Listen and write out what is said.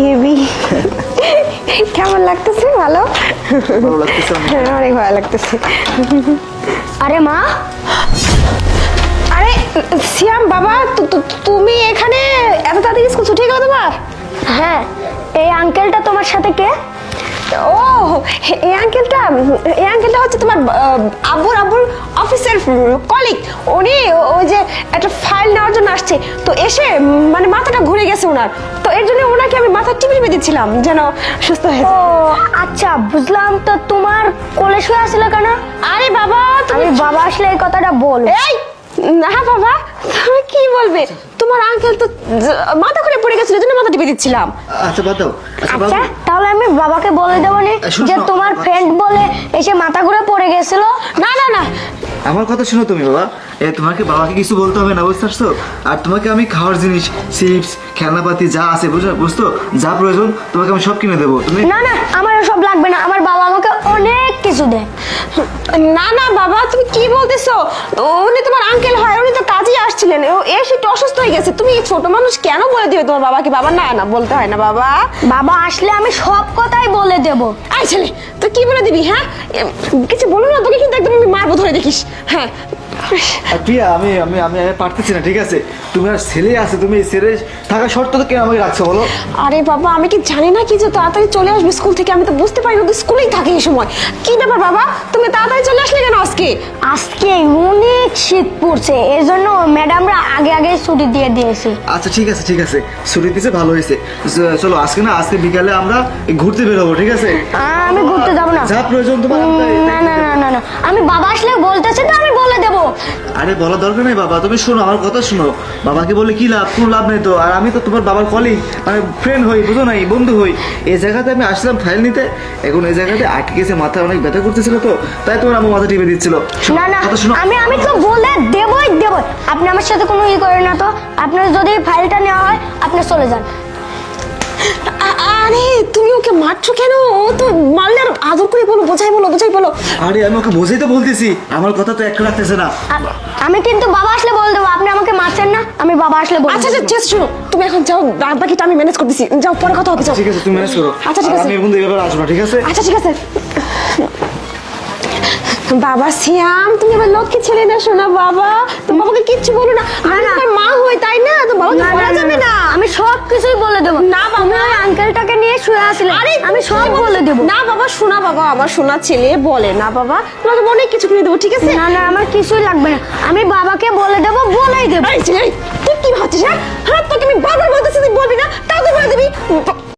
Heavy কেমন লাগতেছে? ভালো ভালো লাগতেছে অনেক ভালো লাগতেছে। আরে মা, আরে সিয়াম বাবা, তুমি এখানে এত তাড়াতাড়ি স্কুল ছুটি গেল তোমার? হ্যাঁ, এই আঙ্কেলটা তোমার সাথে কে? ও এই আঙ্কেলটা হচ্ছে তোমার আব্বুর অফিসের কলিগ। উনি ওই যে একটা ফাইল নেওয়ার জন্য আসছে, তো এসে মানে মাথাটা ঘুরে গেছে ওনার, তো এর জন্য ওনাকে আমি মাথা টিপে টিপে দিচ্ছিলাম যেন সুস্থ হয়ে ও যায়। আচ্ছা, বুঝলাম। তো তোমার কোলে শুয়ে আসলে কেন? আরে বাবা তুমি আমি বাবা আসলে এই কথাটা বল। এই না বাবা, তুমি কি বলবে? তোমার আঙ্কেল তো মাথা ঘুরে পড়ে গেছিল, এজন্য মাথা টিপে দিচ্ছিলাম। আচ্ছা বাদ দাও। আচ্ছা বাবু, আচ্ছা, তাহলে আমি বাবাকে বলে দেবো নি শোনো, যে শোনো, তোমার ফ্রেন্ড বলে এসে মাথা ঘুরে পড়ে গেছিল। না না না, আমার কথা শুনো তুমি বাবা। তোমাকে বাবাকে কিছু বলতে হবে না, বুঝতে পারছো? আর তোমাকে আমি খাওয়ার জিনিস, চিপস, খেলনাপাতি যা আছে বুঝতো, যা প্রয়োজন তোমাকে আমি সব কিনে দেবো। তুমি না না, আমার সব লাগবে না, আমার বাবা আমাকে অনেক কিছু দেয়। না না বাবা, তুমি কি বলতেছো? উনি তোমার আঙ্কেল হয়, উনি তো কাজে আসছিলেন, ও এসে একটু অসুস্থ হয়ে গেছে। তুমি ছোট মানুষ কেন বলে দিবে তোমার বাবাকে? বাবা না না বলতে হয় না বাবা। বাবা আসলে আমি সব কথাই বলে দেব। আই ছেলে, তুই কি বলে দিবি? হ্যাঁ কিছু বলো না, তোকে কিন্তু একদম আমি মারবো, ধরে দেখিস। হ্যাঁ আর প্রিয়া, আমি আমি আমি আমি পারতেছি না, ঠিক আছে? তুমি আর ছেলে আছে, তুমি ছেলে থাকা শর্ত তো কেন আমাকে রাখছো বলো? আরে বাবা, আমি কি জানি না কি যে তাড়াতাড়ি চলে আসবে স্কুল থেকে? আমি তো বুঝতে পারি না, তো স্কুলেই থাকে এই সময়। কি ব্যাপার বাবা, তুমি তাড়াতাড়ি চলে আসলে কেন আজকে? আজকে অনেক শীত পড়ছে, এই জন্য ম্যাডামরা আগে আগে ছুটি দিয়ে দিয়েছে। আচ্ছা ঠিক আছে ঠিক আছে, ছুটি দিতে ভালো হয়েছে। চলো আজকে বিকালে আমরা ঘুরতে বেরোবো, ঠিক আছে? আমি ঘুরতে যাবো না। যা প্রয়োজন তোমার না না না না না, আমি বাবা আসলে বলতেছে তো আমি বলে দেবো। আরে বলার দরকার নেই বাবা, তুমি শোনো আমার কথা শোনো। বাবাকে বলে কি লাভ? কোনো লাভ নেই তো। আর আমি তো তোমার বাবার কলিগ, মানে ফ্রেন্ড হই, বুঝো নাই, বন্ধু হই। এই জায়গাতে আমি আসলাম ফাইল নিতে, এখন এই জায়গাতে আটকে গেছে, মাথা অনেক ব্যথা করতেছিল, তো তাই তোমার আমার মাথা টিপে দিচ্ছিল। না না, কথা শোনো। আমি তো বলে দেবই দেবই। আপনি আমার সাথে কোনো করেন না তো। আপনার যদি ফাইলটা নেওয়া হয় আপনি চলে যান। আরে তুমি ওকে মারছো কেন? ও তো মারলে আর আদর করে বলো, বোঝাই বলো। আরে আমি ওকে বোঝাই তো বলতেছি, আমার কথা তো একটা রাখতেছে না। আমি কিন্তু বাবা আসলে বলে দেবো। আপনি আমাকে মারছেন না, আমি বাবা আসলে বলে আচ্ছা দেবো। আচ্ছা ঠিক আছে, শোনো, তুমি এখন যাও, বাকিটা আমি ম্যানেজ করতেছি। যাও, পরে কথা হবে, যাও। ঠিক আছে, তুমি ম্যানেজ করো। আচ্ছা ঠিক আর আছে, আমি এখন এইভাবে আসবো, ঠিক আছে? আচ্ছা ঠিক আছে। বাবা সিয়াম, তুমি এবার লক্ষ্মী ছেলে না, শোনা বাবা। তো বাবাকে কিচ্ছু বলো না। আমি না। তোমার মা হই, তাই না? তো বাবাকে না, বলা না, যাবে না। আমি সব কিছুই বলে দেবো। না বাবা। তুমি ওই আঙ্কেলটাকে নিয়ে শুয়ে আসলে আরে আমি সব বলে দেবো। না বাবা, শোনা বাবা, আমার শোনা ছেলে বলে না বাবা, তোমাকে অনেক কিছু কিনে দেবো, ঠিক আছে? না না, আমার কিছুই লাগবে না, আমি বাবাকে বলে দেবো, বলেই দেবো। এই ছেলে, তুই কি ভাবছিস? হ্যাঁ তোকে আমি বারবার বলতেছি তুই বলবি না, তাও তুই বলে দিবি।